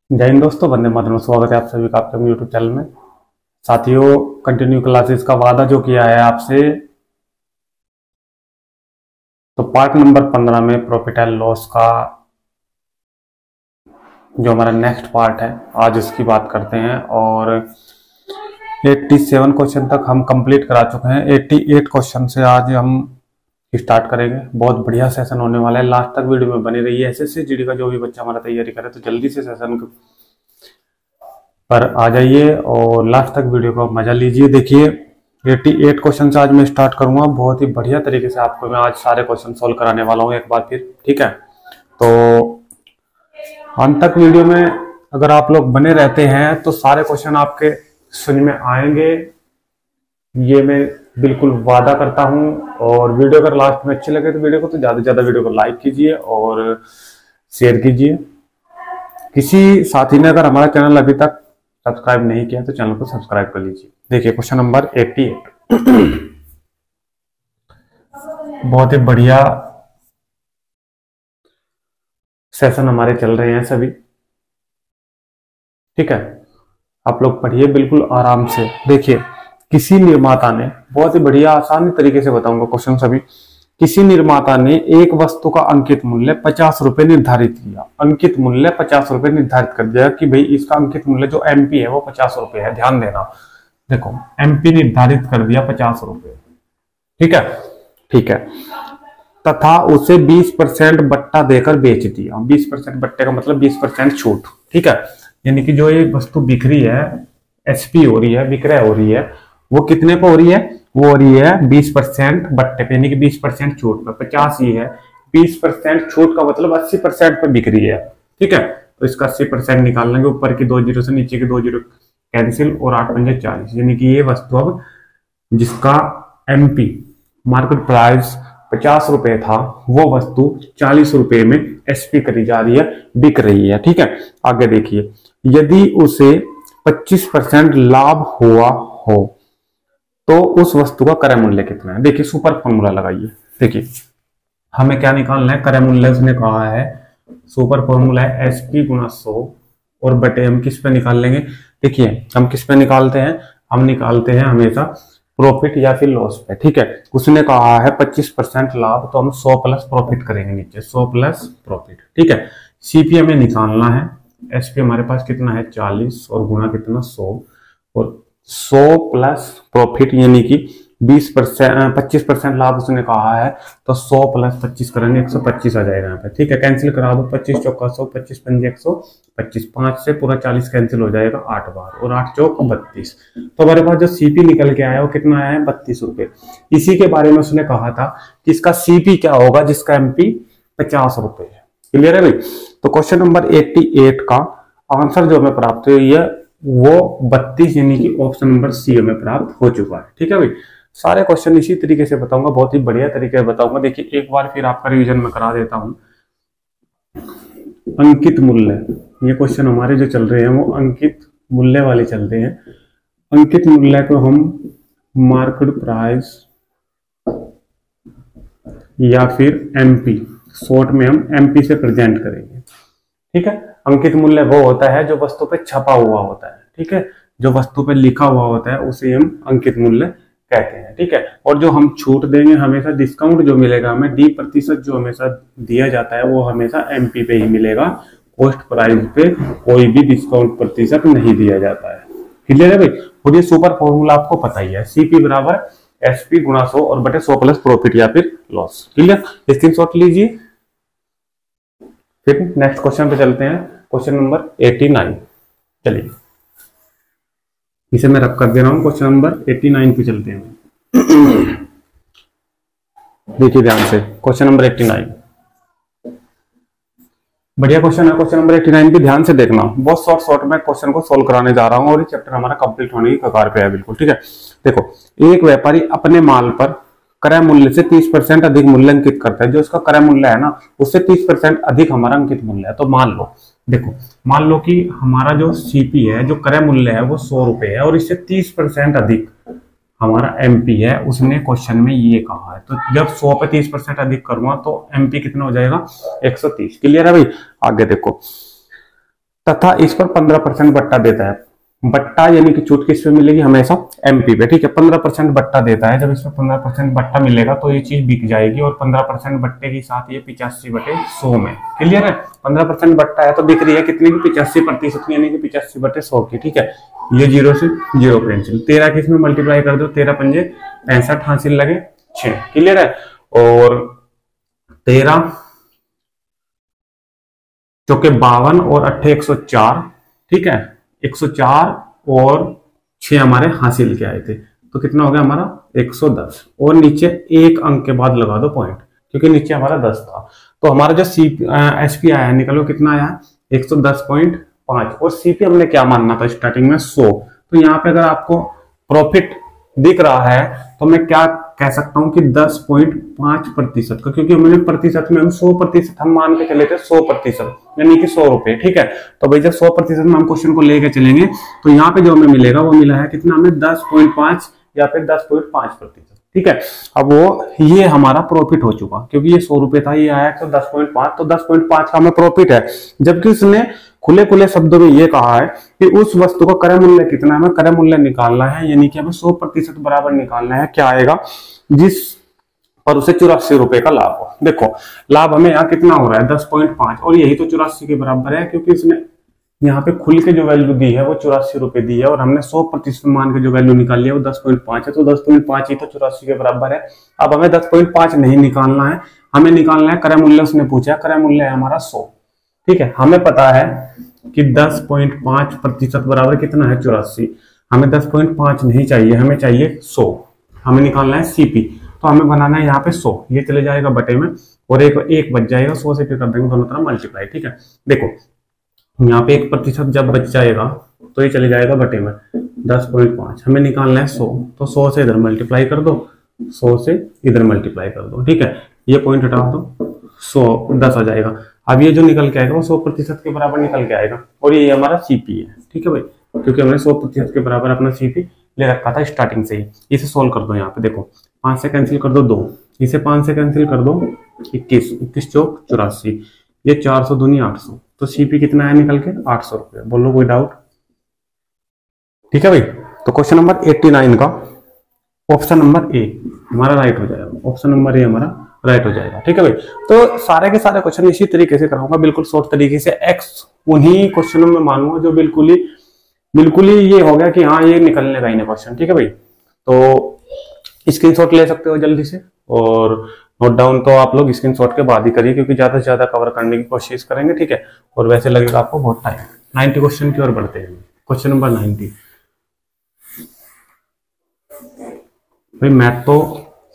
जय हिंद दोस्तों, वंदे मातरम। स्वागत है आप सभी का आपके यूट्यूब चैनल में। साथियों, कंटिन्यू क्लासेस का वादा जो किया है आपसे, तो पार्ट नंबर 15 में प्रॉफिट एंड लॉस का जो हमारा नेक्स्ट पार्ट है, आज उसकी बात करते हैं। और 87 क्वेश्चन तक हम कंप्लीट करा चुके हैं। 88 क्वेश्चन से आज हम स्टार्ट करेंगे। बहुत बढ़िया सेशन होने वाला है, लास्ट तक वीडियो में बनी रही है। एसएससी जीडी का जो भी बच्चा हमारा तैयारी करे तो जल्दी से सेशन पर आ जाइए और लास्ट तक वीडियो का मजा लीजिए। देखिए, 88 क्वेश्चन से आज मैं स्टार्ट करूंगा। बहुत ही बढ़िया तरीके से आपको मैं आज सारे क्वेश्चन सोल्व कराने वाला हूं एक बार फिर, ठीक है। तो अंत तक वीडियो में अगर आप लोग बने रहते हैं तो सारे क्वेश्चन आपके समझ में आएंगे, ये मैं बिल्कुल वादा करता हूं। और वीडियो अगर लास्ट में अच्छी लगे तो वीडियो को तो ज्यादा से ज्यादा वीडियो को लाइक कीजिए और शेयर कीजिए। किसी साथी ने अगर हमारा चैनल अभी तक सब्सक्राइब नहीं किया तो चैनल को सब्सक्राइब कर लीजिए। देखिए, क्वेश्चन नंबर 88 बहुत ही बढ़िया सेशन हमारे चल रहे हैं सभी, ठीक है। आप लोग पढ़िए बिल्कुल आराम से। देखिए, किसी निर्माता ने, बहुत ही बढ़िया आसानी तरीके से बताऊंगा क्वेश्चन सभी। किसी निर्माता ने एक वस्तु का अंकित मूल्य 50 रुपए निर्धारित किया। अंकित मूल्य 50 रुपए निर्धारित कर दिया कि भाई इसका अंकित मूल्य जो एमपी है वो 50 रुपए है। ध्यान देना, देखो एमपी निर्धारित कर दिया 50 रुपए, ठीक है, ठीक है। तथा उसे 20% बट्टा देकर बेच दिया। 20% बट्टे का मतलब 20% छूट, ठीक है। यानी कि जो ये वस्तु बिक रही है, एसपी हो रही है, विक्रय हो रही है, वो कितने पे हो रही है? वो हो रही है 20% बट्टे पे, यानी कि 20% छूट पे। 50 ही है, 20% छूट का मतलब 80% पे बिक रही है, ठीक है। तो इसका 80% निकाल लेंगे। ऊपर की 2 जीरो से नीचे की 2 जीरो कैंसिल और 8 पंजे 40, यानी कि ये वस्तु अब जिसका एमपी मार्केट प्राइस 50 रुपए था, वो वस्तु 40 रुपए में एसपी करी जा रही है, बिक रही है, ठीक है। आगे देखिए, यदि उसे 25% लाभ हुआ हो तो उस वस्तु का क्रय मूल्य कितना है? देखिए, सुपर फॉर्मूला लगाइए। देखिए, हमें क्या निकालना है? क्रय मूल्य उसने कहा है, सुपर फॉर्मूला है एसपी गुणा 100 और बटे हम किस पे निकाल लेंगे? देखिए, हम किस पे निकालते हैं? हम निकालते हैं हमेशा प्रॉफिट या फिर लॉस पे, ठीक है। उसने कहा है 25% लाभ, तो हम 100 प्लस प्रॉफिट करेंगे नीचे, 100 प्लस प्रॉफिट, ठीक है। सीपी हमें निकालना है, एसपी हमारे पास कितना है 40 और गुणा कितना 100, और 100 प्लस प्रॉफिट यानी कि 20% 25% लाभ उसने कहा है, तो 100 प्लस 25 करेंगे 125 आ जाएगा यहाँ पे, ठीक है। कैंसिल करा दो, 25 चौका 100, 25 पंजे 125, 5 से पूरा 40 कैंसिल हो जाएगा 8 बार, और 8 चौक 32। तो हमारे पास जो सीपी निकल के आया वो कितना आया है? 32 रुपए। इसी के बारे में उसने कहा था कि इसका सीपी क्या होगा जिसका एमपी 50 रुपए है। क्लियर है भाई? तो क्वेश्चन नंबर 88 का आंसर जो हमें प्राप्त हुई है वो 32, यानी कि ऑप्शन नंबर सी हमें प्राप्त हो चुका है, ठीक है भाई। सारे क्वेश्चन इसी तरीके से बताऊंगा, बहुत ही बढ़िया तरीके से बताऊंगा। देखिए, एक बार फिर आपका रिवीजन में करा देता हूं। अंकित मूल्य, ये क्वेश्चन हमारे जो चल रहे हैं वो अंकित मूल्य वाले चलते हैं। अंकित मूल्य को हम मार्केट प्राइस या फिर एमपी, शॉर्ट में हम एमपी से प्रेजेंट करेंगे, ठीक है। अंकित मूल्य वो होता है जो वस्तु पे छपा हुआ होता है, ठीक है। जो वस्तु पे लिखा हुआ होता है उसे हम अंकित मूल्य कहते हैं, ठीक है। और जो हम छूट देंगे, हमेशा डिस्काउंट जो मिलेगा हमें, D% जो हमेशा दिया जाता है वो हमेशा एमपी पे ही मिलेगा। कॉस्ट प्राइस पे कोई भी डिस्काउंट प्रतिशत नहीं दिया जाता है। क्लियर है भाई? और ये सुपर फॉर्मूला आपको पता ही है, सीपी बराबर एसपी गुणा 100 और बटे 100 प्लस प्रॉफिट या फिर लॉस। क्लियर? स्क्रीनशॉट लीजिए। फिर नेक्स्ट क्वेश्चन पे चलते हैं, क्वेश्चन नंबर 89। चलिए, इसे मैं रख कर दे रहा हूं। क्वेश्चन नंबर 89 पे चलते हैं। देखिए ध्यान से, क्वेश्चन नंबर 89 बढ़िया क्वेश्चन है। क्वेश्चन नंबर 89 भी ध्यान से देखना, बहुत शॉर्ट में क्वेश्चन को सोल्व कराने जा रहा हूं और ये चैप्टर हमारा कंप्लीट होने की कगार पे है बिल्कुल, ठीक है। देखो, एक व्यापारी अपने माल पर क्रय मूल्य से 30% अधिक मूल्य अंकित करता है। जो इसका क्रय मूल्य है ना, उससे 30% अधिक हमारा अंकित मूल्य है। तो मान लो, देखो मान लो कि हमारा जो सीपी है, जो क्रय मूल्य है वो 100 रुपए है और इससे 30% अधिक हमारा एमपी है। उसने क्वेश्चन में ये कहा है, तो जब 100 पे 30% अधिक करूंगा तो एमपी कितना हो जाएगा? 130। क्लियर है भाई? आगे देखो, तथा इस पर 15% बट्टा देता है। बट्टा यानी कि छूट किस पे मिलेगी, हमेशा एमपी पे, ठीक है। 15% बट्टा देता है, जब इसमें 15% बट्टा मिलेगा तो ये चीज बिक जाएगी, और 15% बट्टे के साथ ये 85/100 में, क्लियर है। 15% बट्टा है तो बिक रही है कितनी की, 85% यानी कि 85/100 की, ठीक है। ये 0 से 0 कैंसिल, 13 के इसमें मल्टीप्लाई कर दो, 13 पंजे 65, हासिल लगे 6, क्लियर है। और 13 चौके 52 और 8 104, ठीक है। 104 और 6 हमारे हासिल के आए थे, तो कितना हो गया हमारा 110, और नीचे एक अंक के बाद लगा दो पॉइंट, क्योंकि नीचे हमारा 10 था। तो हमारा जो एसपी आया है, निकलो कितना आया, 110.5, और सीपी हमने क्या मानना था स्टार्टिंग में 100। तो यहाँ पे अगर आपको प्रॉफिट दिख रहा है तो मैं क्या कह सकता हूं कि 10.5% का, क्योंकि हमने प्रतिशत में हम 100% हम मान के चले थे, 100% यानी कि 100 रुपए, ठीक है। तो भाई जब 100% में हम क्वेश्चन को लेके चलेंगे तो यहाँ पे जो हमें मिलेगा वो मिला है कितना, हमें 10.5 या फिर 10.5%, ठीक है। अब वो ये हमारा प्रॉफिट हो चुका, क्योंकि ये 100 रुपए था, ये आया तो 10.5, तो 10.5 का हमें प्रॉफिट है। जबकि उसने खुले खुले शब्दों में ये कहा है कि उस वस्तु का क्रय मूल्य कितना है, हमें क्रय मूल्य निकालना है, यानी कि हमें 100% बराबर निकालना है। क्या आएगा, जिस पर उसे 84 रुपए का लाभ हो। देखो लाभ हमें यहाँ कितना हो रहा है, 10.5, और यही तो 84 के बराबर है, क्योंकि उसने यहाँ पे खुल के जो वैल्यू दी है वो 84 रुपए दी है, और हमने 100% मान के जो वैल्यू निकाली है वो 10.5 है, तो 10.5 ही तो 84 के बराबर है। अब हमें 10.5 नहीं निकालना है, हमें निकालना है क्रय मूल्य। उसने पूछा क्रय मूल्य है हमारा 100, ठीक है। हमें पता है कि 10.5% बराबर कितना है, 84। हमें 10.5 नहीं चाहिए, हमें चाहिए 100, हमें निकालना है सीपी। तो हमें बनाना है यहाँ पे 100, ये चले जाएगा बटे में, और एक बच जाएगा, 100 से फिर कर देंगे दोनों तरफ मल्टीप्लाई, ठीक है। देखो यहाँ पे 1% जब बच जाएगा तो ये चले जाएगा बटे में, 10.5 हमें निकालना है 100, तो 100 से इधर मल्टीप्लाई कर दो, 100 से इधर मल्टीप्लाई कर दो, ठीक है। ये पॉइंट हटा दो, 110 आ जाएगा। अब ये जो निकल के आएगा वो 100% के बराबर निकल के आएगा, और ये हमारा सीपी है, ठीक है भाई, क्योंकि हमने 100% के बराबर अपना सीपी ले रखा था स्टार्टिंग से ही। इसे सोल्व कर दो, यहाँ पे देखो 5 से कैंसिल कर दो 2, इसे 5 से कैंसिल कर दो 21, 21 चौक 84, ये 400 दूनी 800, तो सीपी कितना है निकल के 800 रुपये। बोलो कोई डाउट, ठीक है भाई। तो क्वेश्चन नंबर 89 का ऑप्शन नंबर ए हमारा राइट हो जाएगा, ऑप्शन नंबर ए हमारा राइट हो जाएगा, ठीक है भाई। तो सारे के सारे क्वेश्चन इसी तरीके से कराऊंगा, बिल्कुल शॉर्ट तरीके से। एक्स उन्हीं क्वेश्चनों में मानूंगा जो बिल्कुल ही ये हो गया कि हाँ ये निकलने का ही नहीं क्वेश्चन, ठीक है भाई। तो स्क्रीनशॉट ले सकते हो जल्दी से, और नोट डाउन तो आप लोग स्क्रीनशॉट के बाद ही करिए, क्योंकि ज्यादा से ज्यादा कवर करने की कोशिश करेंगे, ठीक है। और वैसे लगेगा आपको बहुत टाइम। 90 क्वेश्चन की ओर बढ़ते हैं, क्वेश्चन नंबर 90। भाई मैथ तो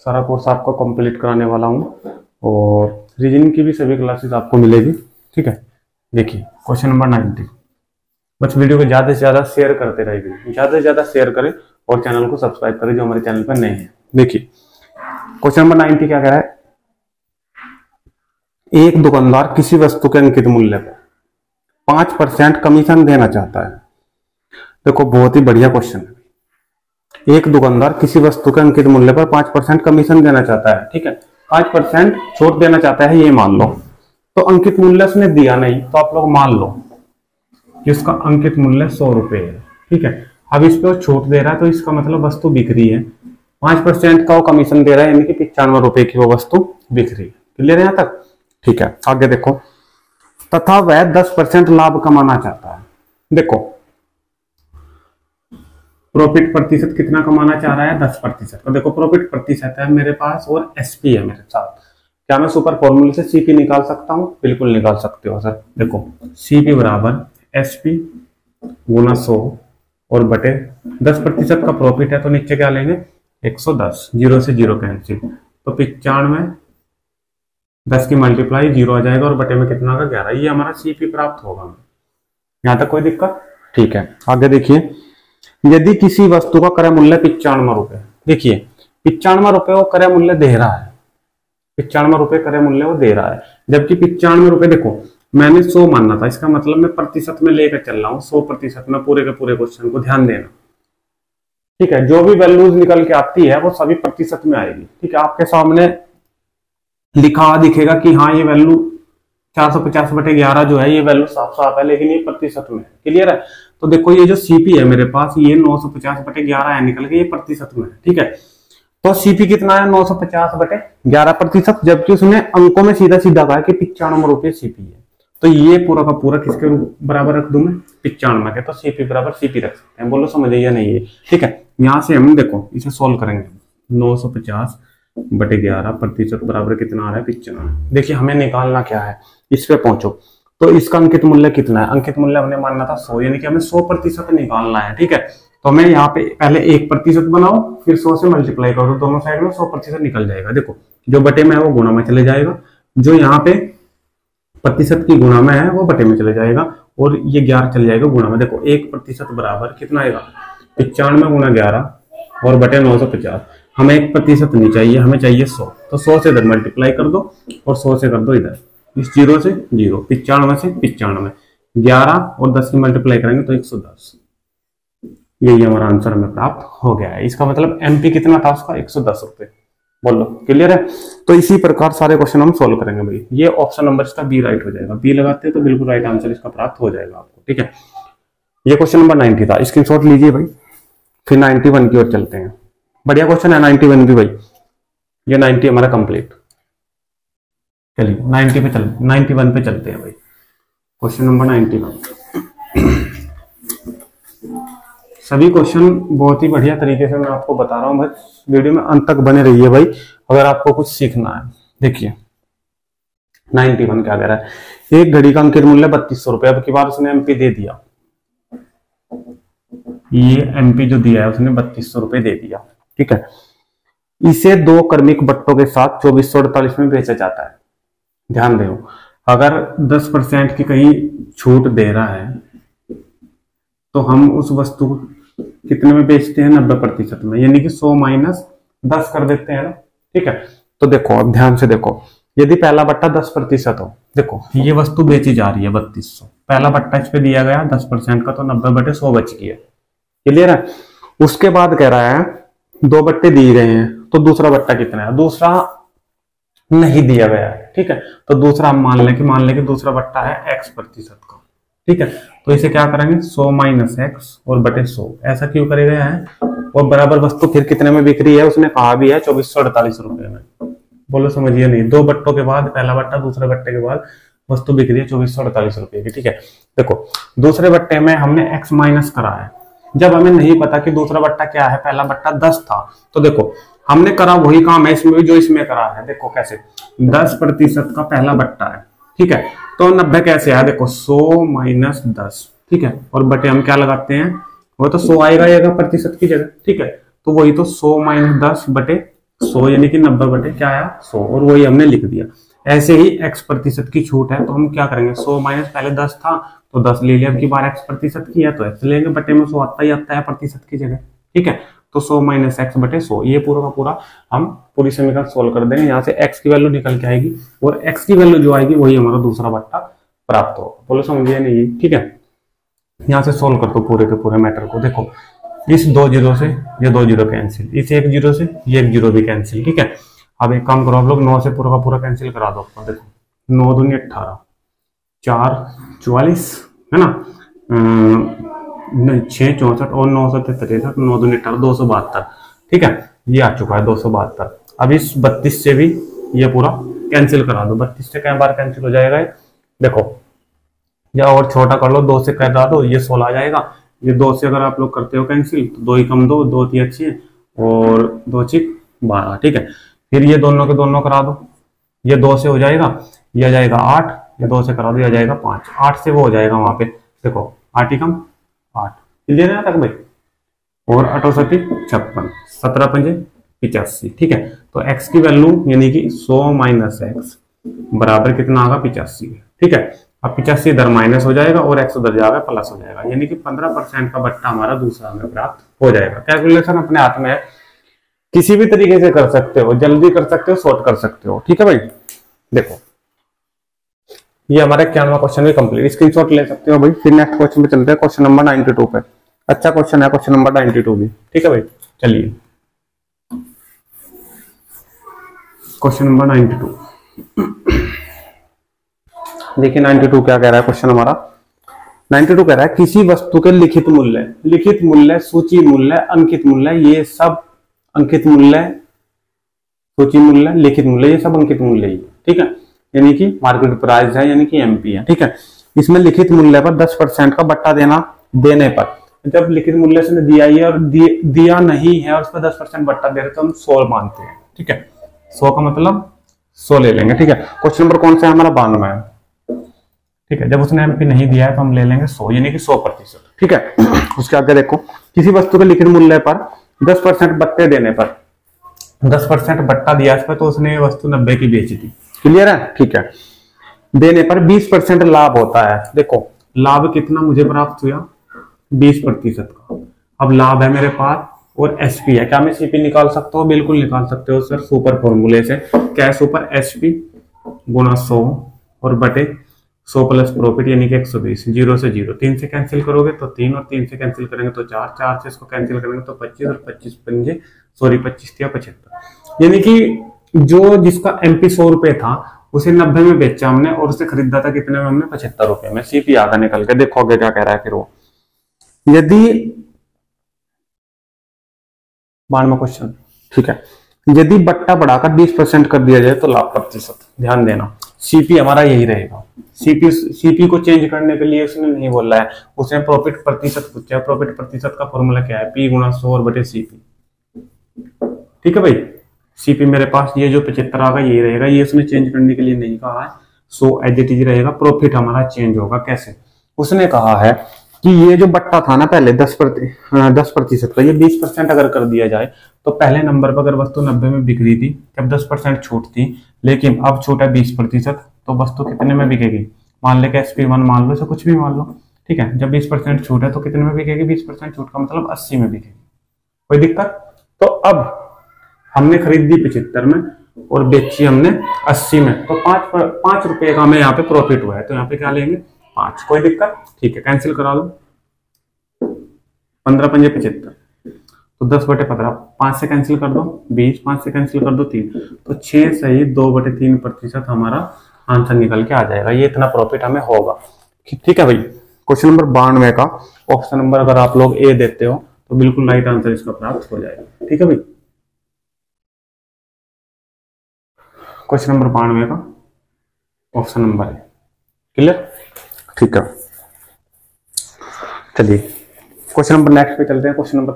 सारा कोर्स आपको कंप्लीट कराने वाला हूँ, और रीजनिंग की भी सभी क्लासेस आपको मिलेगी, ठीक है। देखिए क्वेश्चन नंबर 90, बस वीडियो को ज्यादा से ज्यादा शेयर करते रहिए, ज्यादा से ज्यादा शेयर करें, और चैनल को सब्सक्राइब करें जो हमारे चैनल पर नए हैं। देखिए क्वेश्चन नंबर 90 क्या कह रहा है, एक दुकानदार किसी वस्तु के अंकित मूल्य पर 5% कमीशन देना चाहता है। देखो बहुत ही बढ़िया क्वेश्चन है। एक दुकानदार किसी वस्तु के अंकित मूल्य पर 5% कमीशन देना चाहता है, ठीक है। 5% छूट देना चाहता है, ये मान लो। तो अंकित मूल्य उसने दिया नहीं, तो आप लोग मान लो कि उसका अंकित मूल्य 100 रुपए है, ठीक है। अब इस पे वो छूट दे रहा है, तो इसका मतलब वस्तु बिक रही है। 5% का वो कमीशन दे रहा है, यानी कि 95 रुपए की वो वस्तु बिक रही है। क्लियर है यहाँ तक, ठीक है। आगे देखो, तथा वह 10% लाभ कमाना चाहता है। देखो प्रॉफिट प्रतिशत कितना कमाना चाह रहा है, 10%। तो देखो प्रॉफिट प्रतिशत है मेरे पास, और एसपी है मेरे साथ। क्या मैं सुपर फॉर्मूले से सीपी निकाल सकता हूँ? बिल्कुल निकाल सकते हो सर। देखो सीपी बराबर एसपी गुना 100 और बटे 10% का प्रॉफिट है, तो नीचे क्या लेंगे 110, 0 से 0 कैंसिल, तो 95, 10 की मल्टीप्लाई 0 आ जाएगा, और बटे में कितना का 11। ये हमारा सीपी प्राप्त होगा। यहां तक कोई दिक्कत? ठीक है। आगे देखिए, यदि किसी वस्तु का क्रय मूल्य 95 रुपए, देखिए 95 रुपए वो क्रय मूल्य दे रहा है, 95 रुपए क्रय मूल्य वो दे रहा है, जबकि 95 रुपए, देखो मैंने 100 मानना था, इसका मतलब मैं प्रतिशत में लेकर चल रहा हूँ, 100% में पूरे के पूरे क्वेश्चन को ध्यान देना, ठीक है। जो भी वैल्यूज निकल के आती है वो सभी प्रतिशत में आएगी, ठीक है। आपके सामने लिखा दिखेगा कि हाँ ये वैल्यू 450/11 जो है ये वैल्यू साफ साफ है, लेकिन ये प्रतिशत में है। क्लियर है? तो देखो ये जो सीपी है मेरे पास, ये 950/11 है, निकल के ये प्रतिशत में है। ठीक है, तो सीपी कितना है? 950/11%, जबकि उसने अंकों में सीधा सीधा कहा कि 95 रुपये सीपी है। तो ये पूरा का पूरा किसके बराबर रख दूं मैं? 95 के। तो सीपी बराबर सीपी रख सकते हैं। बोलो समझ या नहीं है? ठीक है, यहां से हम देखो इसे सोल्व करेंगे। 950/11% बराबर कितना आ रहा है? 95। देखिए हमें निकालना क्या है, इस पे पहुंचो। तो इसका अंकित मूल्य कितना है? अंकित मूल्य हमने मानना था 100, यानी कि हमें 100% निकालना है। ठीक है, तो मैं यहाँ पे पहले 1% बनाओ, फिर 100 से मल्टीप्लाई करो, तो दोनों साइड में 100% निकल जाएगा। देखो जो बटे में है वो गुणा में चले जाएगा, जो यहाँ पे प्रतिशत की गुणा में है वो बटे में चले जाएगा, और ये 11 चले जाएगा गुणा में। देखो 1% बराबर कितना आएगा? 95 गुणा 11 और बटे 950। हमें 1% नहीं चाहिए, हमें चाहिए 100। तो 100 से इधर मल्टीप्लाई कर दो और 100 से कर दो इधर, इस 0 से 0, 95 से 95, 11 और 10 की मल्टीप्लाई करेंगे तो 110। यही हमारा आंसर हमें प्राप्त हो गया है। इसका मतलब एमपी कितना था उसका? 110 रुपए। बोलो क्लियर है? तो इसी प्रकार सारे क्वेश्चन हम सोल्व करेंगे भाई। ये ऑप्शन नंबर इसका बी राइट हो जाएगा। बी लगाते हैं तो बिल्कुल राइट आंसर इसका प्राप्त हो जाएगा आपको। ठीक है, ये क्वेश्चन नंबर 90 था, स्क्रीनशॉट लीजिए भाई। फिर 91 की ओर चलते हैं। बढ़िया क्वेश्चन है 91 भी भाई। ये 90 हमारा कंप्लीट। चलिए 91 पे चलते हैं भाई। Question number 91। सभी क्वेश्चन बहुत ही बढ़िया तरीके से मैं आपको बता रहा हूं, बस वीडियो में अंत तक बने रहिए भाई, अगर आपको कुछ सीखना है। देखिए 91 क्या कह रहा है? एक घड़ी का अंकित मूल्य 3200 रुपए। अब की बार उसने एमपी दे दिया, ये एमपी जो दिया है उसने 3200 रुपए दे दिया। ठीक है, इसे 2 क्रमिक बट्टों के साथ 2448 में बेचा जाता है। ध्यान दो, अगर 10% की कहीं छूट दे रहा है तो हम उस वस्तु को कितने में बेचते हैं? 90% में, यानी कि 100 माइनस 10 कर देते हैं ना। ठीक है, तो देखो अब ध्यान से देखो, यदि पहला बट्टा 10% हो, देखो ये वस्तु बेची जा रही है 3200, पहला बट्टा इस पे दिया गया 10% का, तो 90/100 बच गया। क्लियर है? उसके बाद कह रहा है 2 बट्टे दिए गए हैं, तो दूसरा बट्टा कितना है? दूसरा नहीं दिया गया है। ठीक है, तो दूसरा हम मान लें कि दूसरा बट्टा है x% का। ठीक है, तो इसे क्या करेंगे? 100 माइनस x और बटे 100। ऐसा क्यों करे गए हैं? और बराबर वस्तु फिर कितने में बिक रही है? उसने कहा भी है 2448 रुपए में। बोलो समझिए नहीं? 2 बट्टों के बाद पहला बट्टा, दूसरे बट्टे के बाद वस्तु बिक रही है 2448 रुपए की। ठीक है, देखो दूसरे बट्टे में हमने x माइनस करा है। जब हमें नहीं पता कि दूसरा बट्टा क्या है, पहला बट्टा 10 था, तो देखो हमने करा वही काम है इसमें भी जो इसमें करा है। देखो कैसे, 10% का पहला बट्टा है। ठीक है, तो 90 कैसे आया? देखो 100 माइनस 10। ठीक है, और बटे हम क्या लगाते हैं? वो तो 100 आएगा प्रतिशत की जगह। ठीक है, तो वही तो 100 माइनस 10 बटे 100, यानी कि 90 बटे क्या आया? 100, और वही हमने लिख दिया। ऐसे ही x% की छूट है, तो हम क्या करेंगे? 100 माइनस पहले 10 था तो 10 ले लिया, अब की बार x% की है तो x लेंगे, बटे में 100 आता ही आता है प्रतिशत की जगह। ठीक है, तो 100 माइनस x बटे 100, ये पूरा का पूरा हम पूरी समीकरण सोल्व कर देंगे। यहाँ से x की वैल्यू निकल के आएगी, और x की वैल्यू जो आएगी वही हमारा दूसरा बट्टा प्राप्त होगा। बोलो समझिए नहीं? ठीक है, यहाँ से सोल्व कर दो पूरे के पूरे मैटर को। देखो इस 2 जीरो से ये 2 जीरो कैंसिल, इस 1 जीरो से ये 1 जीरो भी कैंसिल। ठीक है, अब एक काम करो आप लोग, 9 से पूरा का पूरा कैंसिल करा दो। देखो 9 दूनी 18, 4 44 है ना, 6 64 और 9 से 63, 9 दूनी 18, 272। ठीक है, ये आ चुका है 272। अब इस 32 से भी ये पूरा कैंसिल करा दो। 32 से कई बार कैंसिल हो जाएगा? देखो या और छोटा कर लो, 2 से करा दो, ये 16 आ जाएगा। ये 2 से अगर आप लोग करते हो कैंसिल तो 2 ही कम 2, 2 3 अच्छी है, और 2 6 12। ठीक है, फिर ये दोनों के दोनों करा दो, ये 2 से हो जाएगा, ये आ जाएगा 8, ये 2 से करा दो, ये आ जाएगा 5, 8 से वो हो जाएगा वहां पे। देखो 8 ही कम 8, क्लियर है तक भाई? और 8 56, 17 पंजे 85। ठीक है, तो x की वैल्यू यानी कि 100 माइनस x बराबर कितना आएगा? 85। ठीक है, अब 85 इधर माइनस हो जाएगा और x उधर जाएगा प्लस हो जाएगा, यानी कि 15% का बट्टा हमारा दूसरा हमें प्राप्त हो जाएगा। कैलकुलेशन अपने हाथ में है, किसी भी तरीके से कर सकते हो, जल्दी कर सकते हो, शॉर्ट कर सकते हो। ठीक है भाई, देखो ये हमारा 91वां क्वेश्चन भी कंप्लीट, स्क्रीनशॉट ले सकते हो भाई। फिर नेक्स्ट क्वेश्चन पे चलते हैं, क्वेश्चन नंबर 92 पे। अच्छा क्वेश्चन है क्वेश्चन नंबर 92 भी। ठीक है भाई, चलिए क्वेश्चन नंबर 92। देखिए 92 क्या कह रहा है क्वेश्चन हमारा। 92 कह रहा है किसी वस्तु के लिखित मूल्य, सूची मूल्य, अंकित मूल्य, ये सब अंकित मूल्य, सूची मूल्य, लिखित मूल्य, ये सब अंकित मूल्य ही, ठीक है, यानी कि मार्केट प्राइस है, यानी कि एमपी है, ठीक है। इसमें लिखित मूल्य पर 10% का बट्टा देने पर, जब लिखित मूल्य से दिया ही है और दिया नहीं है और उस पर 10% बट्टा दे रहे तो हम 100 मानते हैं, ठीक है। 100 का मतलब 100 ले लेंगे, ठीक है। क्वेश्चन नंबर कौन सा है हमारा? 92 है, ठीक है। जब उसने एमपी नहीं दिया है तो हम ले लेंगे 100, यानी कि 100%, ठीक है। उसके आगे देखो, किसी वस्तु के लिखित मूल्य पर 10% बट्टे देने पर, 10% बट्टा दिया इस पर तो उसने ये वस्तु 90 की बेची थी, क्लियर है, ठीक है। देने पर 20% लाभ होता है। देखो लाभ कितना मुझे प्राप्त हुआ? 20% का। अब लाभ है मेरे पास और एसपी है, क्या मैं सीपी निकाल सकता हूँ? बिल्कुल निकाल सकते हो सर, सुपर फॉर्मूले से। क्या है सुपर? एसपी गुणा 100 और बटे 100 प्लस प्रॉफिट, यानी कि 120। 0 से 0, 3 से कैंसिल करोगे तो 3 और 3 से कैंसिल करेंगे तो 4, 4 से इसको कैंसिल करेंगे तो 25 और 25 पंजे 75, यानी कि जो जिसका एमपी 100 रुपए था उसे 90 में बेचा हमने और उसे खरीदा था कितने में? हमने 75 रुपए में। सीपी आधा निकल के देखो आगे क्या कह रहा है फिर वो। यदि 92वां क्वेश्चन, ठीक है, यदि बट्टा बढ़ाकर 20% कर दिया जाए तो लाभ प्रतिशत, ध्यान देना सीपी हमारा यही रहेगा। सीपी को चेंज करने के लिए उसने नहीं बोला है, उसने प्रॉफिट प्रतिशत पूछा है। प्रॉफिट प्रतिशत का फॉर्मूला क्या है? पी गुणा 100 और बटे सीपी, ठीक है भाई। सीपी मेरे पास ये जो 75 आगा यही रहेगा, ये उसने चेंज करने के लिए नहीं कहा है, सो एज इट इज रहेगा। प्रॉफिट हमारा चेंज होगा कैसे? उसने कहा है कि ये जो बट्टा था ना पहले 10% का, ये 20% अगर कर दिया जाए तो पहले नंबर पर अगर वस्तु 90 में बिक रही थी जब 10% छूट थी, लेकिन अब छूट है 20%, तो वस्तु कितने में बिकेगी? मान ले SP1 मान लो, से कुछ भी मान लो, ठीक है। जब 20% छूट है तो कितने में बिकेगी? 20% छूट का मतलब 80 में बिकेगी। कोई दिक्कत? तो अब हमने खरीदी 75 में और बेची हमने 80 में, तो 5 रुपए का हमें यहाँ पे प्रॉफिट हुआ है, तो यहाँ पे क्या लेंगे? 5। कोई दिक्कत? ठीक है, कैंसिल करा लो। 15 पंजे 75, तो 10 बटे 15, 5 से कैंसिल कर दो 20, 5 से कैंसिल कर दो 3, तो 6 सही 2/3% हमारा आंसर निकल के आ जाएगा। ये इतना प्रॉफिट हमें होगा, ठीक है भाई। क्वेश्चन नंबर 92 का ऑप्शन नंबर अगर आप लोग ए देते हो तो बिल्कुल राइट आंसर इसका प्राप्त हो जाएगा, ठीक है भाई। क्वेश्चन नंबर 92 का ऑप्शन नंबर है, क्लियर, ठीक है। चलिए क्वेश्चन नंबर नेक्स्ट पे चलते हैं। क्वेश्चन नंबर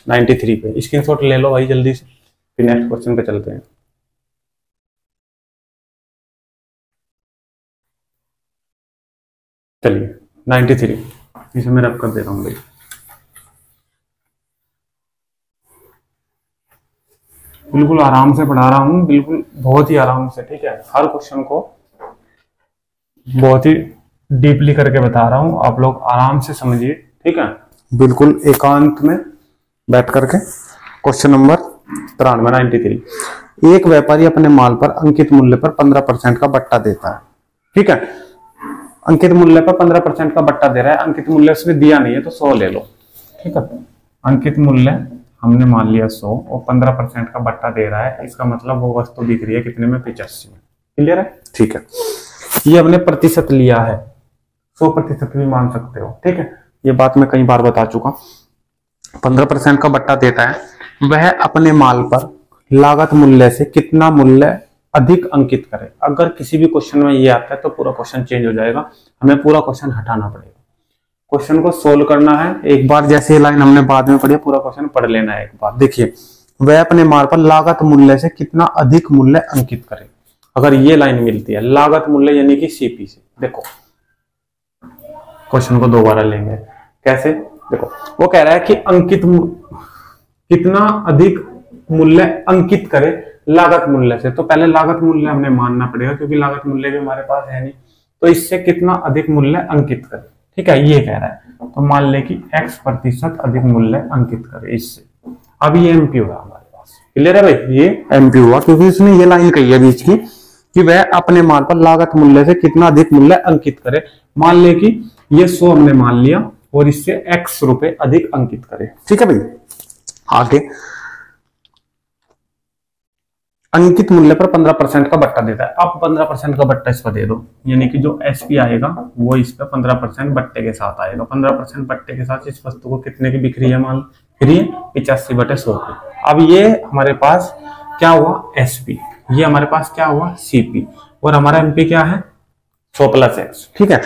93 पे स्क्रीनशॉट ले लो भाई जल्दी से, फिर नेक्स्ट क्वेश्चन पे चलते हैं। चलिए 93 इसे मैं रब कर दे रहा हूँ भाई। बिल्कुल आराम से पढ़ा रहा हूँ, बिल्कुल बहुत ही आराम से, ठीक है। हर क्वेश्चन को बहुत ही डीपली करके बता रहा हूँ, आप लोग आराम से समझिए, ठीक है। बिल्कुल एकांत में बैठ करके। Question number 93। एक व्यापारी अपने माल पर अंकित मूल्य पर 15% का बट्टा देता है, ठीक है। अंकित मूल्य पर 15% का बट्टा दे रहा है, अंकित मूल्य उसने दिया नहीं है तो 100 ले लो, ठीक है। अंकित मूल्य हमने मान लिया 100 और 15% का बट्टा दे रहा है, इसका मतलब वो वस्तु बिक रही है कितने में? 85 में, क्लियर है, ठीक है। ये हमने प्रतिशत लिया है, 100% भी मान सकते हो, ठीक है। ये बात मैं कई बार बता चुका। 15% का बट्टा देता है, वह अपने माल पर लागत मूल्य से कितना मूल्य अधिक अंकित करे। अगर किसी भी क्वेश्चन में ये आता है तो पूरा क्वेश्चन चेंज हो जाएगा, हमें पूरा क्वेश्चन हटाना पड़ेगा। क्वेश्चन को सोल्व करना है एक बार, जैसे लाइन हमने बाद में पढ़ी, पूरा क्वेश्चन पढ़ लेना है एक बार। देखिए, वह अपने माल पर लागत मूल्य से कितना अधिक मूल्य अंकित करे। अगर ये लाइन मिलती है लागत मूल्य यानी कि सीपी से, देखो क्वेश्चन को दोबारा लेंगे कैसे? देखो वो कह रहा है कि अंकित कितना अधिक मूल्य अंकित करे लागत मूल्य से, तो पहले लागत मूल्य हमने मानना पड़ेगा क्योंकि लागत मूल्य भी हमारे पास है नहीं, तो इससे कितना अधिक मूल्य अंकित करे, ठीक है, ये कह रहा है। तो मान ले कि X% अधिक मूल्य अंकित करे इससे। अब ये एमपी हुआ हमारे पास, क्लियर है भाई, ये एमपी हुआ क्योंकि उसने ये लाइन कही है बीच की कि वह अपने माल पर लागत मूल्य से कितना अधिक मूल्य अंकित करे। मान ले कि ये 100 हमने मान लिया और इससे X रुपए अधिक अंकित करे, ठीक है भाई। आगे अंकित मूल्य पर 15% का बट्टा देता है। अब 15% का बट्टा इस पर दे दो, यानी कि जो एसपी आएगा वो इस पर 15% बट्टे के साथ आएगा। 15% बट्टे के साथ इस वस्तु को कितने की बिक्री है, मान फ्री है 85/100 की। अब ये हमारे पास क्या हुआ एसपी, ये हमारे पास क्या हुआ सीपी, और हमारा एमपी क्या है 100 + x। ठीक है,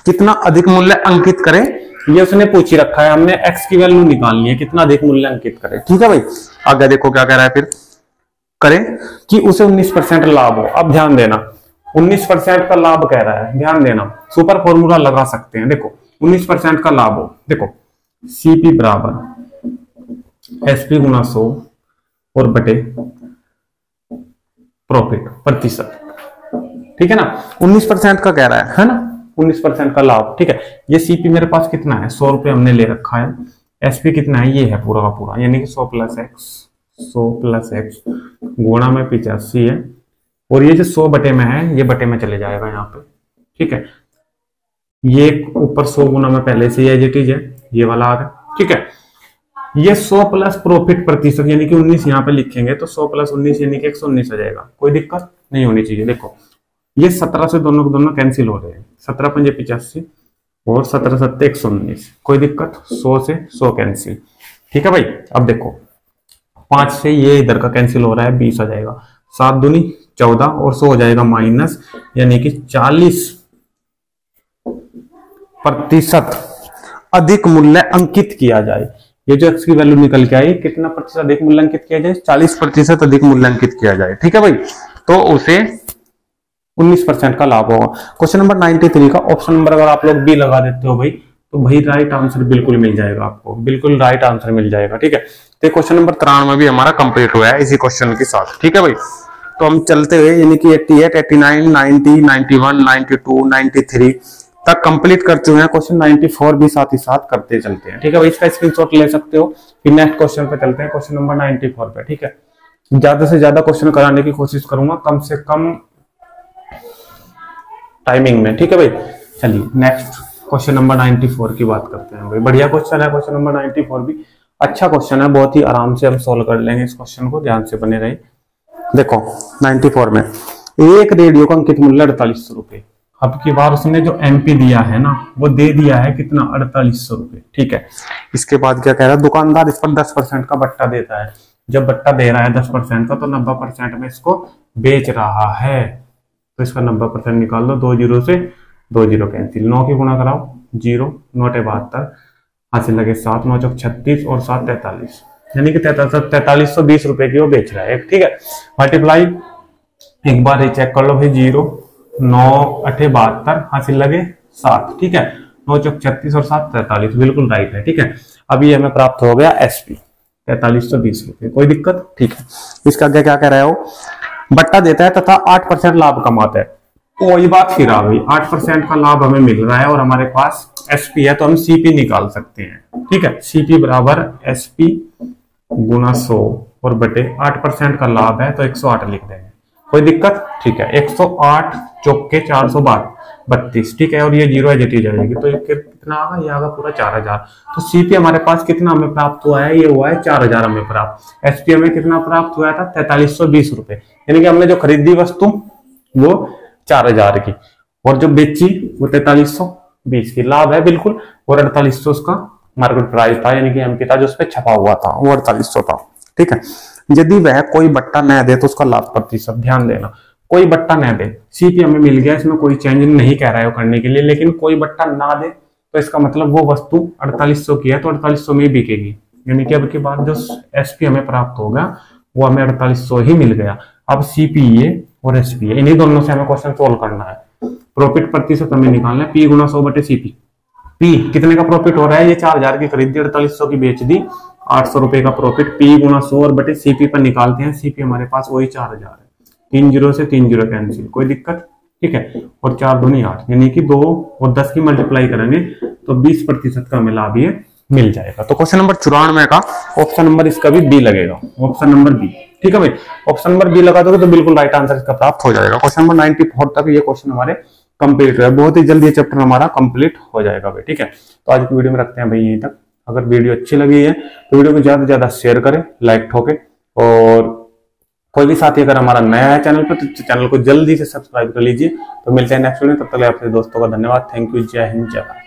कितना अधिक मूल्य अंकित करें ये उसने पूछ ही रखा है, हमने x की वैल्यू निकालनी है, कितना अधिक मूल्य अंकित करें। ठीक है भाई, आगे देखो क्या कह रहा है, फिर करें कि उसे 19% लाभ हो। अब ध्यान देना 19% का लाभ कह रहा है, ध्यान देना सुपर फॉर्मूला लगा सकते हैं। देखो 19% का लाभ हो, देखो सीपी बराबर एसपी गुना 100 और बटे प्रॉफिट प्रतिशत। ठीक है ना, 19% का कह रहा है ना, 19% का लाभ। ठीक है, ये सीपी मेरे पास कितना है 100 रुपए हमने ले रखा है, एसपी कितना है ये है पूरा का पूरा, यानी कि 100 + x गुणा में 85 है, और ये जो 100 बटे में है ये बटे में चले जाएगा यहाँ पे। ठीक है, ये ऊपर 100 गुना में पहले से एज इट इज है, ये वाला आ गया। ठीक है, ये 100 प्लस प्रॉफिट प्रतिशत यानी कि 19 यहाँ पे लिखेंगे तो 100 + 19 यानी कि 119 हो जाएगा, कोई दिक्कत नहीं होनी चाहिए। देखो ये 17 से दोनों दोनों कैंसिल हो रहे हैं, 17 × 5 = 85 और 17 × 7 = 119, कोई दिक्कत, 100 से 100 कैंसिल। ठीक है भाई, अब देखो 5 से ये इधर का कैंसिल हो रहा है, 20 हो जाएगा, 7 दूनी 14 और 100 हो जाएगा माइनस, यानी कि 40% अधिक मूल्य अंकित किया जाए। ये जो x की वैल्यू निकल के आई, कितना प्रतिशत अधिक मूल्य अंकित किया जाए, 40% अधिक मूल्य अंकित किया जाए। ठीक है भाई, तो उसे 19% का लाभ होगा। क्वेश्चन नंबर 93 का ऑप्शन नंबर अगर आप लोग बी लगा देते हो भाई, तो भाई राइट आंसर बिल्कुल मिल जाएगा आपको, बिल्कुल राइट आंसर मिल जाएगा। ठीक है, तो क्वेश्चन नंबर 93 भी हमारा कंप्लीट हुआ है इसी क्वेश्चन के साथ। ठीक है भाई, तो हम चलते हुए यानी कि 88, 89, 90, 91, 92, 93 तक कंप्लीट कर चुके हैं। क्वेश्चन 94 भी साथ ही साथ करते चलते हैं। ठीक है भाई, इसका स्क्रीनशॉट ले सकते हो। फिर नेक्स्ट क्वेश्चन पे चलते हैं, क्वेश्चन नंबर 94 पे। ठीक है, ज्यादा से ज्यादा क्वेश्चन कराने की कोशिश करूंगा, कम से कम टाइमिंग में। ठीक है भाई, चलिए नेक्स्ट क्वेश्चन नंबर 94 की बात करते हैं भाई। बढ़िया क्वेश्चन है क्वेश्चन नंबर 94 भी, अच्छा क्वेश्चन है, बहुत ही आराम से हम सोल्व कर लेंगे इस क्वेश्चन को, ध्यान से बने रहे। देखो 94 में एक रेडियो का अंकित मूल्य 4800 रुपए। अब की बार उसने जो एमपी दिया है ना वो दे दिया है कितना 4800 रुपए। ठीक है, इसके बाद क्या कह रहा है, दुकानदार इस पर 10% का बट्टा देता है। जब बट्टा दे रहा है 10% का तो 90% में इसको बेच रहा है, तो इसका 90% निकाल दो, 2 0 से 2 0 कैंसिल, 9 की गुणा कराओ 0, 9 × 72 हासिल लगे 7, 9 × 36 और 7 × 43, यानी कि 4320 रुपए की वो बेच रहा है। ठीक है, मल्टीप्लाई एक बार ही चेक कर लो भाई, 0, 9 × 8 = 72 हासिल लगे 7। ठीक है, 9 × 36 और 7 × 43, बिल्कुल राइट है। ठीक है, अभी हमें प्राप्त हो गया एसपी 4320 रुपए, कोई दिक्कत। ठीक है, इसका आगे क्या कह रहा है, वो बट्टा देता है तथा 8% लाभ कमाता है। वही बात फिर आ गई, 8% का लाभ हमें मिल रहा है और हमारे पास एसपी है, तो हम सीपी निकाल सकते हैं। ठीक है, सीपी बराबर एसपी गुना 100 और बटे 8% का लाभ है तो 108 लिख देंगे, कोई दिक्कत। ठीक है, 108 चौके 432। ठीक है, और ये 0 है जेटी जाएगी तो कितना आगा, ये आगा पूरा 4000। तो सीपी हमारे पास कितना हमें प्राप्त हुआ है, ये हुआ है 4000 हमें प्राप्त। एसपी हमें कितना प्राप्त हुआ था 4320 रुपए, यानी कि हमने जो खरीदी वस्तु वो 4000 की और जो बेची वो 4320 की। लाभ है बिल्कुल, और 4800 उसका मार्केट प्राइस था, यानी कि एमपी था जो उस पर छपा हुआ था, वो 4800 था। ठीक है, यदि वह कोई बट्टा न दे तो उसका लाभ प्रतिशत, ध्यान देना कोई बट्टा न दे, सीपी हमें मिल गया, इसमें कोई चेंज नहीं कह रहा है करने के लिए, लेकिन कोई बट्टा ना दे तो इसका मतलब वो वस्तु 4800 की है तो 4800 में ही बिकेगी, यानी कि अब के बाद जो एसपी हमें प्राप्त होगा वो हमें 4800 ही मिल गया। अब सीपीए और एसपी इन्हीं दोनों से हमें क्वेश्चन सोल्व करना है। प्रॉफिट प्रतिशत हमें निकालना है, पी गुना 100 बटे सीपी। पी कितने का प्रॉफिट हो रहा है, ये 4000 की खरीदी 4800 की बेच दी, 800 रुपए का प्रॉफिट। पी गुना 100 और बटे सीपी पर निकालते हैं, सीपी हमारे पास वही 4000 है, 3 0 से 3 0 कैंसिल, कोई दिक्कत। ठीक है, और 4 दूनी 8, यानी कि 2 और 10 की मल्टीप्लाई करेंगे तो 20% का हमें लाभ ये मिल जाएगा। तो क्वेश्चन नंबर 94 का ऑप्शन नंबर इसका भी बी लगेगा, ऑप्शन नंबर बी। ठीक है भाई, ऑप्शन नंबर बी लगा दोगे तो बिल्कुल राइट आंसर इसका प्राप्त हो जाएगा। क्वेश्चन नंबर 94 तक ये क्वेश्चन हमारे कंप्लीट है, बहुत ही जल्दी ये चैप्टर हमारा कंप्लीट हो जाएगा भाई। ठीक है, तो आज की वीडियो में रखते हैं भाई यहीं तक। अगर वीडियो अच्छी लगी है तो वीडियो को ज्यादा से ज्यादा शेयर करें, लाइक ठोके, और कोई भी साथी अगर हमारा नया है चैनल पर तो चैनल को जल्दी से सब्सक्राइब कर लीजिए। तो मिलते हैं नेक्स्ट वीडियो, तब तक आपके दोस्तों का धन्यवाद। Thank you. जय हिंद, जय भारत।